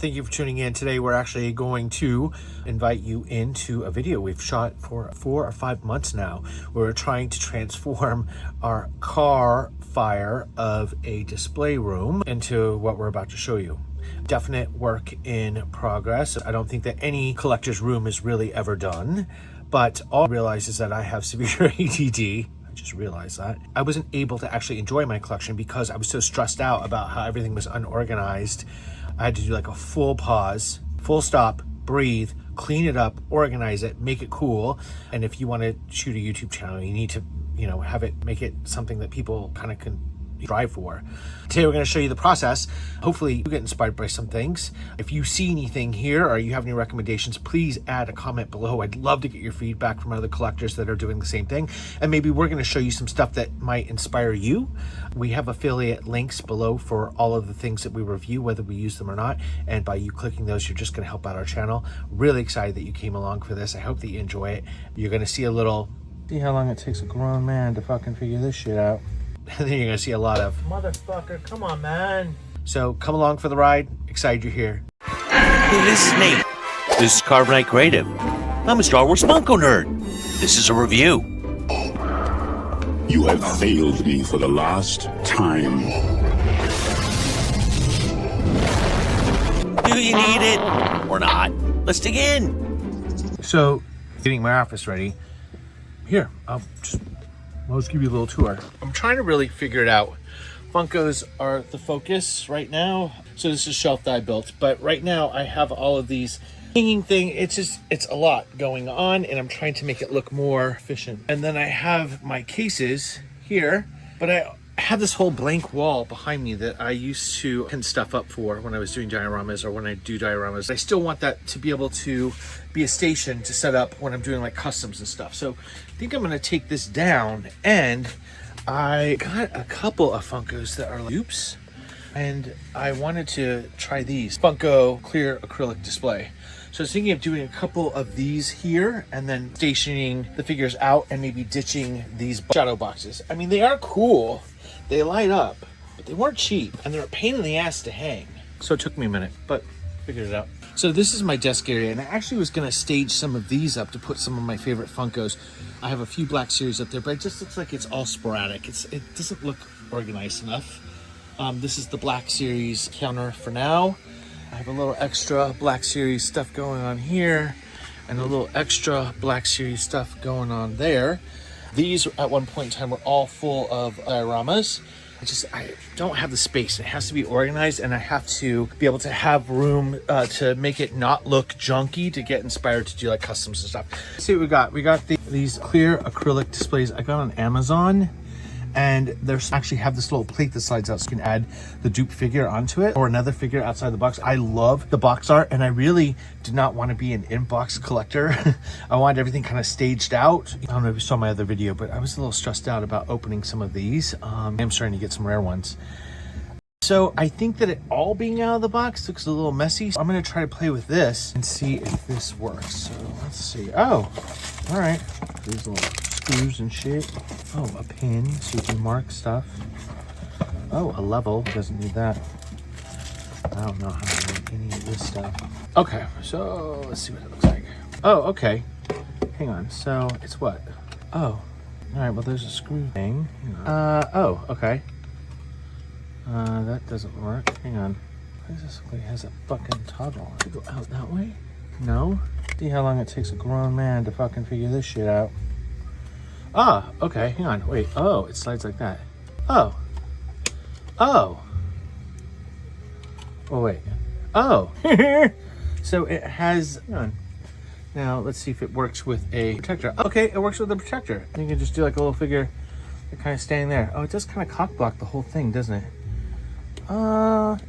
Thank you for tuning in. Today we're actually going to invite you into a video we've shot for 4 or 5 months now. We're trying to transform our car fire of a display room into what we're about to show you. Definite work in progress. I don't think that any collector's room is really ever done, but all I realize is that I have severe ADD. I just realized that. I wasn't able to actually enjoy my collection because I was so stressed out about how everything was unorganized. I had to do like a full pause, full stop, breathe, clean it up, organize it, make it cool. And if you want to shoot a YouTube channel, you need to, have it, make it something that people kind of can drive for. Today we're going to show you the process. Hopefully you get inspired by some things. If you see anything here or you have any recommendations, please add a comment below. I'd love to get your feedback from other collectors that are doing the same thing. And maybe we're going to show you some stuff that might inspire you. We have affiliate links below for all of the things that we review, whether we use them or not. And by you clicking those, you're just going to help out our channel. Really excited that you came along for this. I hope that you enjoy it. You're going to see see how long it takes a grown man to fucking figure this shit out. And then you're gonna see a lot of motherfucker, come on, man. So come along for the ride. Excited you're here. Hey, this is Nate. This is Carbonite Creative. I'm a Star Wars Funko nerd. This is a review. You have failed me for the last time. Do you need it or not? Let's dig in. So, getting my office ready. Here, I'll just give you a little tour. I'm trying to really figure it out. Funkos are the focus right now. So this is a shelf that I built, but right now I have all of these hanging thing. It's a lot going on and I'm trying to make it look more efficient. And then I have my cases here, but I have this whole blank wall behind me that I used to pin stuff up for when I was doing dioramas or when I do dioramas. I still want that to be able to be a station to set up when I'm doing like customs and stuff. So I think I'm gonna take this down, and I got a couple of Funkos that are like dupes, and I wanted to try these Funko clear acrylic display. So I was thinking of doing a couple of these here and then stationing the figures out and maybe ditching these shadow boxes. I mean, they are cool. They light up, but they weren't cheap and they're a pain in the ass to hang. So it took me a minute, but figured it out. So this is my desk area, and I actually was gonna stage some of these up to put some of my favorite Funkos. I have a few Black Series up there, but it just looks like it's all sporadic. It doesn't look organized enough. This is the Black Series counter for now. I have a little extra Black Series stuff going on here and a little extra Black Series stuff going on there. These at one point in time were all full of dioramas. I don't have the space. It has to be organized, and I have to be able to have room to make it not look junky, to get inspired to do like customs and stuff. Let's see what we got. We got these clear acrylic displays I got on Amazon, and there's actually have this little plate that slides out so you can add the dupe figure onto it or another figure outside the box. I love the box art, and I really did not want to be an in-box collector. I wanted everything kind of staged out. I don't know if you saw my other video, but I was a little stressed out about opening some of these. I'm starting to get some rare ones. So I think that it all being out of the box looks a little messy. So I'm going to try to play with this and see if this works. So let's see. Oh, all right. These little screws and shit. Oh, a pin so you can mark stuff. Oh, a level. Doesn't need that. I don't know how to make any of this stuff. Okay, so let's see what it looks like. Oh, okay. Hang on. So it's what? Oh, all right. Well, there's a screw thing. Oh, okay. That doesn't work. Hang on. Why does this look like it has a fucking toggle? Does it go out that way? No. See how long it takes a grown man to fucking figure this shit out. Ah, okay, hang on, wait. Oh, it slides like that. Oh. Oh. Oh, wait. Oh. So it has, hang on. Now, let's see if it works with a protector. Okay, it works with a protector. You can just do like a little figure kind of standing there. Oh, it does kind of cock block the whole thing, doesn't it?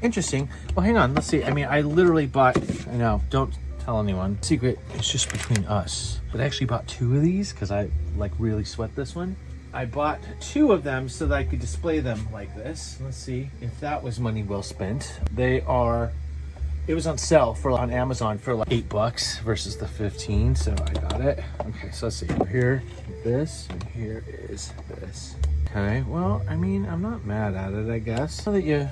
Interesting. Well, hang on, let's see. I mean, I literally bought, I know, don't tell anyone. Secret, it's just between us. But I actually bought 2 of these because I like really sweat this one. I bought 2 of them so that I could display them like this. Let's see if that was money well spent. It was on sale on Amazon for like $8 versus the 15, so I got it. Okay, so let's see. Here is this, and here is this. Okay, well, I mean, I'm not mad at it, I guess. Now that you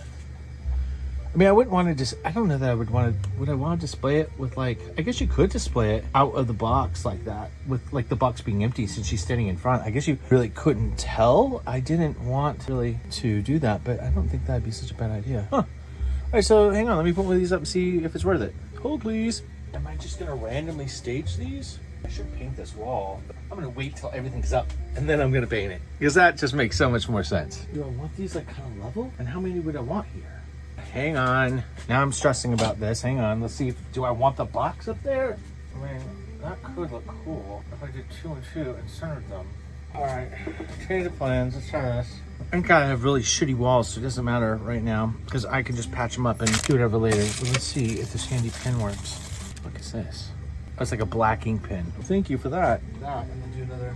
I mean, I wouldn't want to just, I don't know that I would want to, would I want to display it with like, I guess you could display it out of the box like that, with like the box being empty since she's standing in front. I guess you really couldn't tell. I didn't want really to do that, but I don't think that'd be such a bad idea. Huh. All right, so hang on, let me put one of these up and see if it's worth it. Hold please. Am I just gonna randomly stage these? I should paint this wall. I'm gonna wait till everything's up and then I'm gonna paint it, because that just makes so much more sense. Do I want these like kind of level? And how many would I want here? Hang on. Now I'm stressing about this. Hang on. Let's see if, do I want the box up there? I mean, that could look cool if I did 2 and 2 and centered them. All right, change the plans. Let's try this. I think I have really shitty walls, so it doesn't matter right now because I can just patch them up and do whatever later. But let's see if this handy pen works. What is this? Oh, it's like a black ink pen. Well, thank you for that. That, and then do another.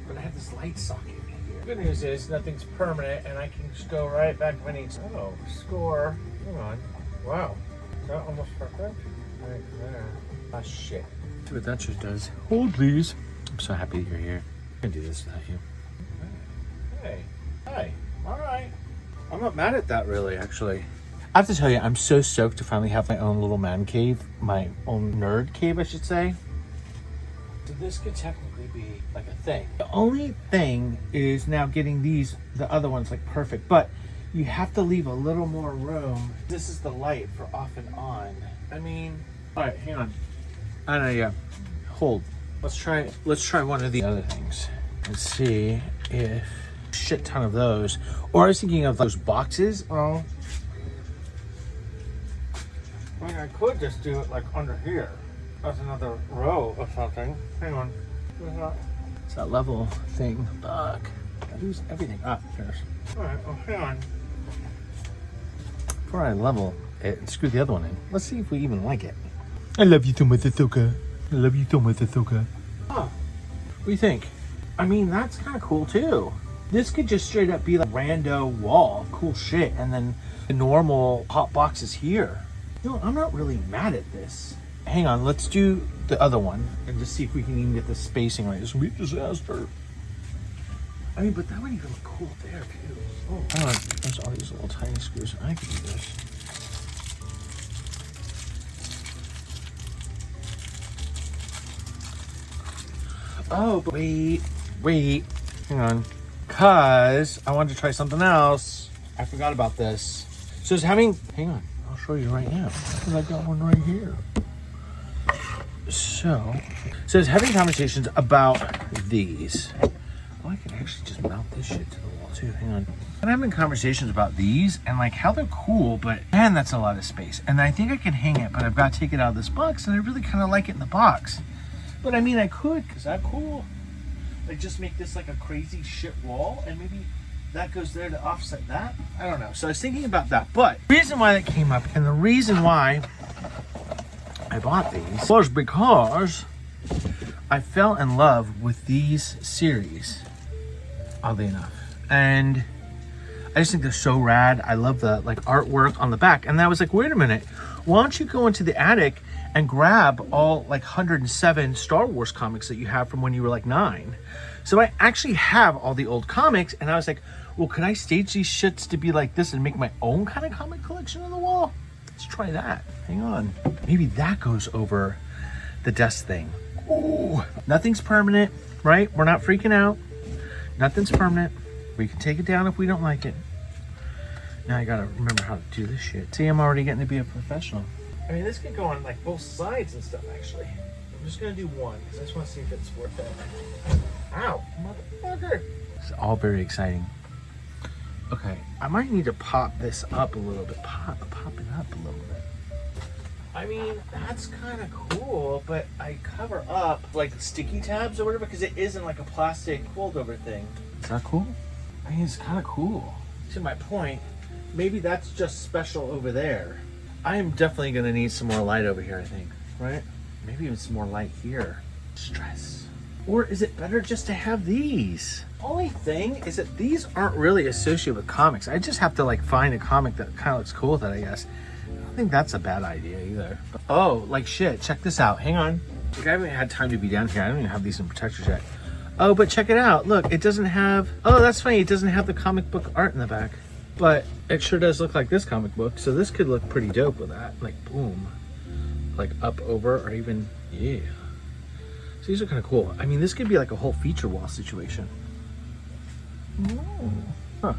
But I have this light socket. Good news is nothing's permanent and I can just go right back if I need to. Oh, score. Hang on. Wow. Is that almost perfect? Right there. Ah, shit. See what that just does. Hold, please. I'm so happy that you're here. I can do this without you. Hey. Hey. All right. I'm not mad at that, really, actually. I have to tell you, I'm so stoked to finally have my own little man cave. My own nerd cave, I should say. So this could technically be like a thing. The only thing is now getting these, the other ones, like perfect, but you have to leave a little more room. This is the light for off and on. I mean, all right, hang on. I know, yeah. Hold. Let's try one of the other things and see if a shit ton of those. Or I was thinking of those boxes. Oh, I mean, I could just do it like under here. That's another row or something. Hang on. It's that level thing. Fuck. I lose everything. Ah, there's. Alright, well, hang on. Before I level it and screw the other one in, let's see if we even like it. I love you so much, Ahsoka. I love you so much, Ahsoka. Huh. What do you think? I mean, that's kind of cool too. This could just straight up be like rando wall of cool shit, and then the normal hot box is here. You know, I'm not really mad at this. Hang on, let's do the other one and just see if we can even get the spacing right. This will be a disaster. I mean, but that would even look cool there too. Oh, hang on. There's all these little tiny screws. I can do this. Oh, but wait. Hang on. Cause I wanted to try something else. I forgot about this. So it's having, hang on, I'll show you right now. Cause I got one right here. So it's having conversations about these. Oh, I can actually just mount this shit to the wall too. Hang on. I'm having conversations about these and like how they're cool, but man, that's a lot of space. And I think I can hang it, but I've got to take it out of this box, and I really kind of like it in the box. But I mean, I could. Is that cool? Like just make this like a crazy shit wall, and maybe that goes there to offset that. I don't know. So I was thinking about that, but the reason why that came up and the reason why I bought these was because I fell in love with these series, oddly enough. And I just think they're so rad. I love the like artwork on the back. And I was like, wait a minute, why don't you go into the attic and grab all like 107 Star Wars comics that you have from when you were like 9. So I actually have all the old comics, and I was like, well, could I stage these shits to be like this and make my own kind of comic collection on the wall? Let's try that. Hang on. Maybe that goes over the desk thing. Ooh, nothing's permanent, right? We're not freaking out. Nothing's permanent. We can take it down if we don't like it. Now I gotta remember how to do this shit. See, I'm already getting to be a professional. I mean, this could go on like both sides and stuff, actually. I'm just gonna do one because I just want to see if it's worth it. Ow, motherfucker! It's all very exciting. Okay, I might need to pop this up a little bit. Pop it up a little bit. I mean, that's kind of cool, but I cover up like sticky tabs or whatever because it isn't like a plastic fold-over thing. Is that cool? I mean, it's kind of cool. To my point, maybe that's just special over there. I am definitely going to need some more light over here, I think, right? Maybe even some more light here. Stress. Or is it better just to have these? Only thing is that these aren't really associated with comics. I just have to like find a comic that kind of looks cool with it, I guess. I don't think that's a bad idea either. Oh, like shit. Check this out. Hang on. Like, I haven't had time to be down here. I don't even have these in protectors yet. Oh, but check it out. Look, it doesn't have... Oh, that's funny. It doesn't have the comic book art in the back. But it sure does look like this comic book, so this could look pretty dope with that. Like, boom. Like up, over, or even, yeah. So these are kind of cool. I mean, this could be like a whole feature wall situation. Huh.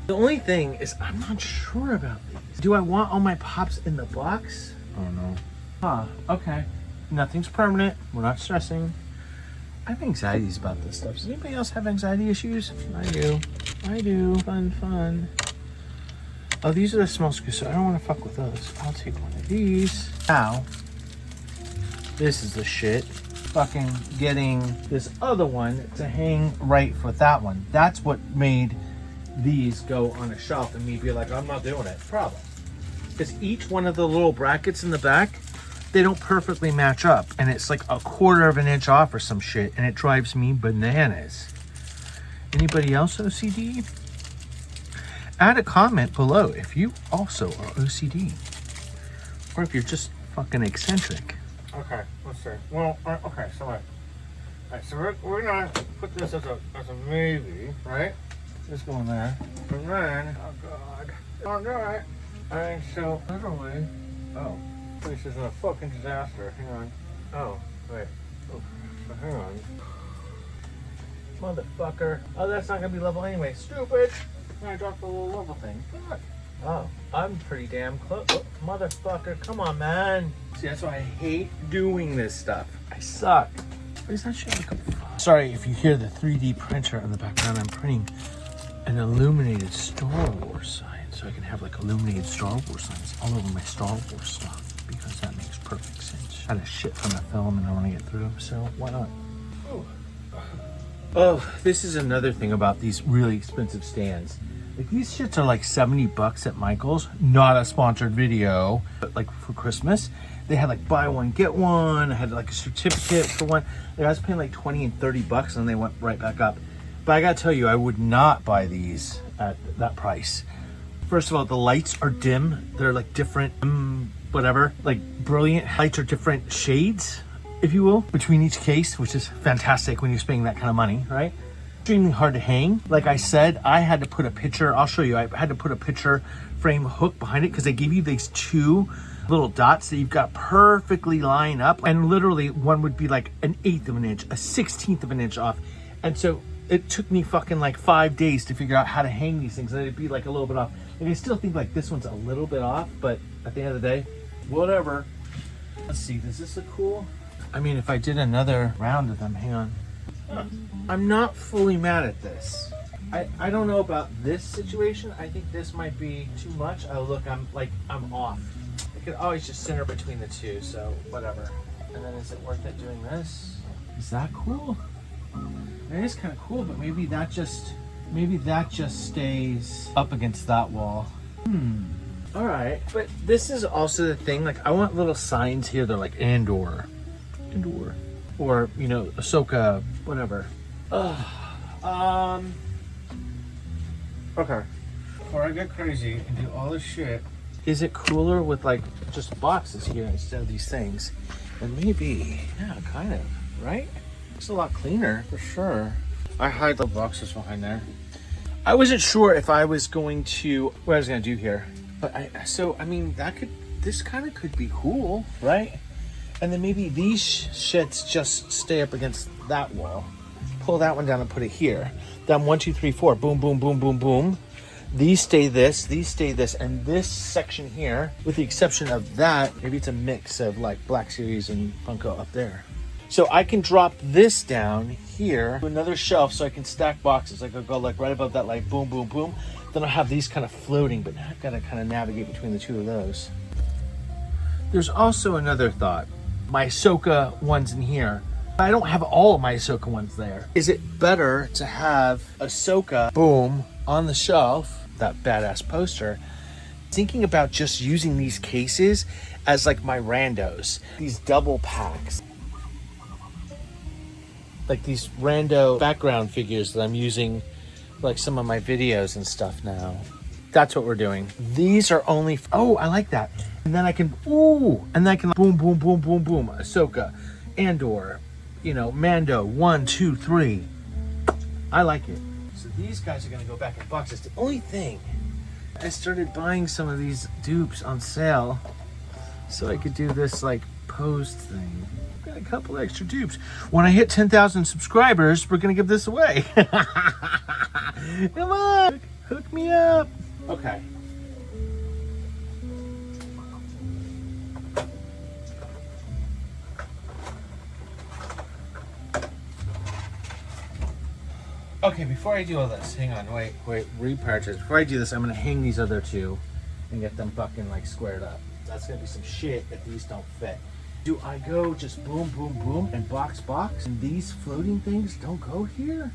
The only thing is, I'm not sure about these. Do I want all my Pops in the box? Oh no. Huh, okay. Nothing's permanent. We're not stressing. I have anxieties about this stuff. Does anybody else have anxiety issues? I do. I do. Fun, fun. Oh, these are the small screws, so I don't want to fuck with those. I'll take one of these. Now, this is the shit. Fucking getting this other one to hang right with that one. That's what made these go on a shelf and me be like, I'm not doing it. Problem. Because each one of the little brackets in the back, they don't perfectly match up. And it's like 1/4 of an inch off or some shit. And it drives me bananas. Anybody else OCD? Add a comment below if you also are OCD. Or if you're just fucking eccentric. Okay, let's see. Well, okay, so wait. Alright, so we're gonna put this as a maybe, right? Just go in there. And then, oh god. Oh god. Alright, so literally, oh, this is a fucking disaster. Hang on. Oh, wait. Oh, so hang on. Motherfucker. Oh, that's not gonna be level anyway. Stupid. I dropped the little level thing. Fuck. Oh, I'm pretty damn close. Oh, motherfucker, come on, man. See, that's why I hate doing this stuff. I suck. What is that shit like? Sorry if you hear the 3D printer in the background. I'm printing an illuminated Star Wars sign, so I can have like illuminated Star Wars signs all over my Star Wars stuff, because that makes perfect sense. I had a shit ton of film and I want to get through, so why not? Ooh. Oh, this is another thing about these really expensive stands. Like, these shits are like $70 at Michael's. Not a sponsored video, but like for Christmas, they had like buy one, get one. I had like a certificate for one. Like, I was paying like 20 and $30 and they went right back up. But I gotta tell you, I would not buy these at that price. First of all, the lights are dim. They're like different, whatever, like brilliant lights are different shades, if you will, between each case, which is fantastic when you're spending that kind of money, right? Extremely hard to hang. Like I said, I had to put a picture, I'll show you, I had to put a picture frame hook behind it because they give you these 2 little dots that you've got perfectly lined up, and literally one would be like 1/8 of an inch, 1/16 of an inch off. And so it took me fucking like 5 days to figure out how to hang these things, and it'd be like a little bit off. And I still think like this one's a little bit off, but at the end of the day, whatever. Let's see, does this look cool? I mean, if I did another round of them, hang on. I'm not fully mad at this. I don't know about this situation. I think this might be too much. Oh look, I'm off. I could always just center between the two, so whatever. And then is it worth it doing this? Is that cool? It is kind of cool, but maybe that just stays up against that wall. All right, but this is also the thing. Like, I want little signs here. They're like Andor, or you know, Ahsoka, whatever. Okay. Before I get crazy and do all this shit, is it cooler with like just boxes here instead of these things? And maybe, yeah, kind of, right? It's a lot cleaner for sure. I hide the boxes behind there. I wasn't sure if I was going to, what I was gonna do here, but I mean, this kind of could be cool, right? And then maybe these shits just stay up against that wall. Pull that one down and put it here. Then 1, 2, 3, 4, boom, boom, boom, boom, boom. These stay this, and this section here, with the exception of that, maybe it's a mix of like Black Series and Funko up there. So I can drop this down here to another shelf so I can stack boxes. Like I'll go like right above that, like boom, boom, boom. Then I'll have these kind of floating, but now I've got to kind of navigate between the two of those. There's also another thought. My Ahsoka ones in here. I don't have all of my Ahsoka ones there. Is it better to have Ahsoka, boom, on the shelf, that badass poster, thinking about just using these cases as like my randos, these double packs, like these rando background figures that I'm using for like some of my videos and stuff now. That's what we're doing. These are only, oh, I like that. And then I can, and then I can boom, boom, boom, boom, boom, Ahsoka, Andor, you know, Mando, 1, 2, 3. I like it. So these guys are gonna go back in boxes. The only thing I started buying some of these dupes on sale so I could do this like posed thing. Got a couple extra dupes. When I hit 10,000 subscribers, we're gonna give this away. Come on, hook me up. Okay. Okay, before I do all this, hang on, wait, repurchase. Before I do this, I'm gonna hang these other two and get them fucking like squared up. That's gonna be some shit if these don't fit. Do I go just boom, boom, boom and box, and these floating things don't go here?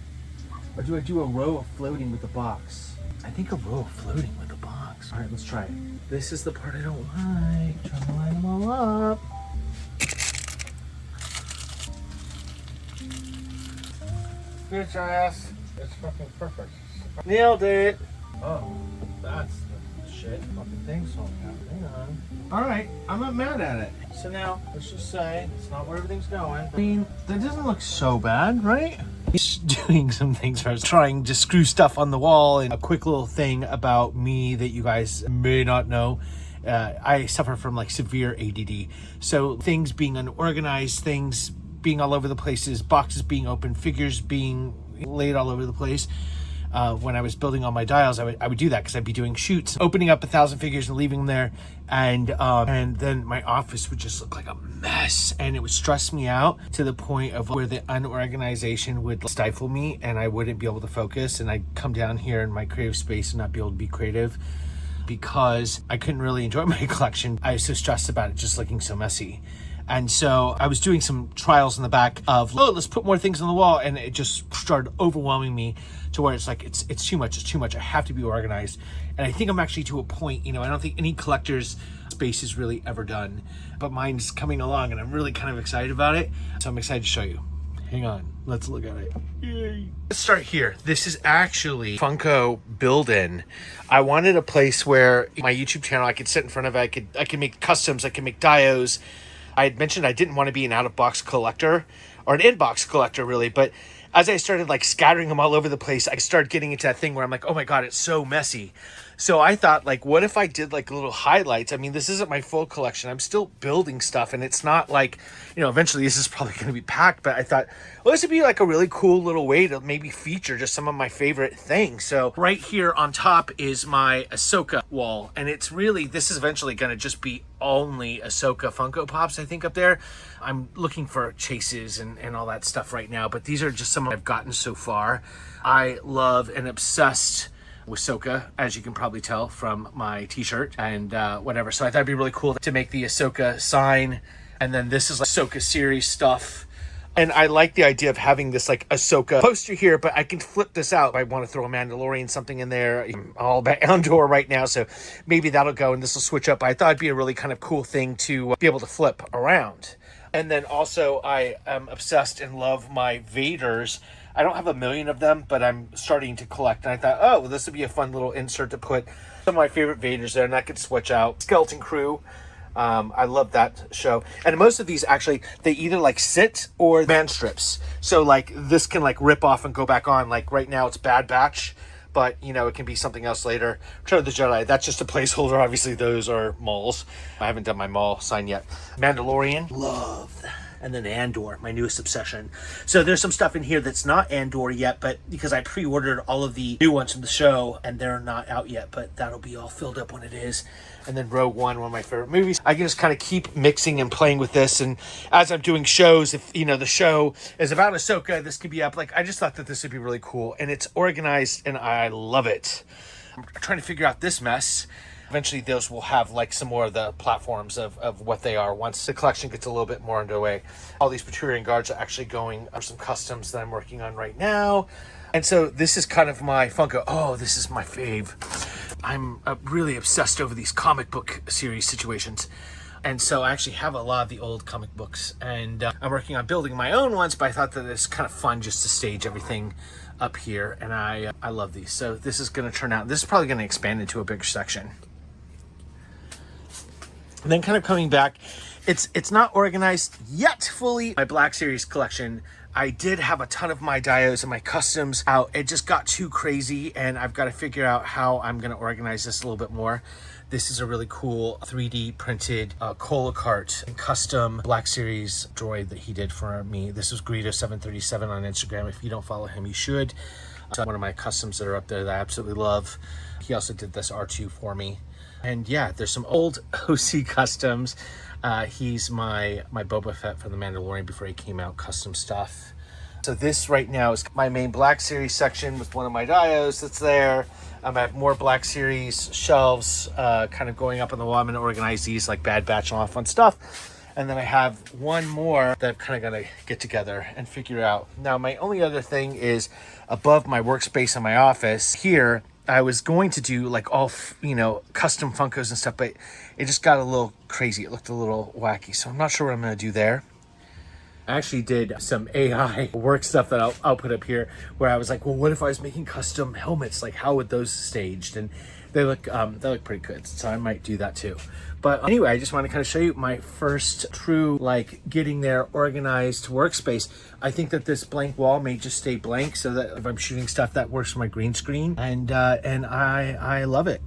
Or do I do a row of floating with the box? I think a row of floating with the box. All right, let's try it. This is the part I don't like. Trying to line them all up. Bitch ass. It's fucking perfect. Nailed it. Oh, that's the shit. Fucking thing's holding up. Hang on. All right, I'm not mad at it. So now, let's just say it's not where everything's going. I mean, that doesn't look so bad, right? He's doing some things for us, trying to screw stuff on the wall. And a quick little thing about me that you guys may not know. I suffer from like severe ADD. So things being unorganized, things being all over the places, boxes being open, figures being laid all over the place. When I was building all my dials, I would do that because I'd be doing shoots, opening up 1,000 figures and leaving them there, and then my office would just look like a mess, and it would stress me out to the point of where the unorganization would stifle me, and I wouldn't be able to focus, and I'd come down here in my creative space and not be able to be creative because I couldn't really enjoy my collection. I was so stressed about it just looking so messy. And so I was doing some trials in the back of, oh, let's put more things on the wall. And it just started overwhelming me to where it's like, it's too much. It's too much. I have to be organized. And I think I'm actually to a point, I don't think any collector's space is really ever done, but mine's coming along and I'm really kind of excited about it. So I'm excited to show you. Hang on. Let's look at it. Yay. Let's start here. This is actually Funko build-in. I wanted a place where my YouTube channel, I could sit in front of it. I could make customs. I could make dios. I had mentioned I didn't want to be an out-of-box collector or an in-box collector really, but as I started like scattering them all over the place, I started getting into that thing where I'm like, oh my God, it's so messy. So I thought, like, what if I did like little highlights? I mean, this isn't my full collection. I'm still building stuff, and it's not like, eventually this is probably going to be packed, but I thought, well, this would be like a really cool little way to maybe feature just some of my favorite things. So right here on top is my Ahsoka wall, and this is eventually going to just be only Ahsoka Funko Pops, I think, up there. I'm looking for chases and all that stuff right now, but these are just some I've gotten so far. I love and obsessed with Ahsoka, as you can probably tell from my t-shirt and whatever. So I thought it'd be really cool to make the Ahsoka sign. And then this is like Ahsoka series stuff. And I like the idea of having this like Ahsoka poster here, but I can flip this out. I want to throw a Mandalorian something in there. I'm all about Andor right now, so maybe that'll go and this will switch up. I thought it'd be a really kind of cool thing to be able to flip around. And then also I am obsessed and love my Vaders. I don't have a million of them, but I'm starting to collect. And I thought, oh, well, this would be a fun little insert to put some of my favorite Vaders there, and I could switch out. Skeleton Crew. I love that show. And most of these, actually, they either like sit or man strips. So like this can like rip off and go back on. Like right now it's Bad Batch, but it can be something else later. Return of the Jedi, that's just a placeholder. Obviously those are Mauls. I haven't done my Maul sign yet. Mandalorian, love that. And then Andor, my newest obsession. So there's some stuff in here that's not Andor yet, but because I pre-ordered all of the new ones from the show and they're not out yet, but that'll be all filled up when it is. And then Rogue One of my favorite movies. I can just kind of keep mixing and playing with this. And as I'm doing shows, if the show is about Ahsoka, this could be up. Like, I just thought that this would be really cool. And it's organized and I love it. I'm trying to figure out this mess. Eventually those will have like some more of the platforms of what they are once the collection gets a little bit more underway. All these Praetorian Guards are actually are some customs that I'm working on right now. And so this is kind of my Funko. Oh, this is my fave. I'm really obsessed over these comic book series situations. And so I actually have a lot of the old comic books, and I'm working on building my own ones, but I thought that it's kind of fun just to stage everything up here. And I love these. So this is going to turn out, this is probably going to expand into a bigger section. And then kind of coming back, it's not organized yet fully. My Black Series collection, I did have a ton of my dios and my customs out. It just got too crazy, and I've got to figure out how I'm going to organize this a little bit more. This is a really cool 3D printed Cola Cart custom Black Series droid that he did for me. This was Greedo737 on Instagram. If you don't follow him, you should. One of my customs that are up there that I absolutely love. He also did this R2 for me. And yeah, there's some old OC customs. He's my Boba Fett from The Mandalorian before he came out, custom stuff. So this right now is my main Black Series section with one of my dios that's there. I have more Black Series shelves kind of going up on the wall. I'm going to organize these like Bad Batch and all that fun stuff. And then I have one more that I'm kind of going to get together and figure out. Now, my only other thing is above my workspace in my office here, I was going to do like all, custom Funkos and stuff, but it just got a little crazy. It looked a little wacky. So I'm not sure what I'm going to do there. I actually did some AI work stuff that I'll put up here where I was like, well, what if I was making custom helmets? Like, how would those staged? And they look pretty good. So I might do that too. But anyway, I just want to kind of show you my first true, like, getting there organized workspace. I think that this blank wall may just stay blank so that if I'm shooting stuff that works for my green screen. And I love it.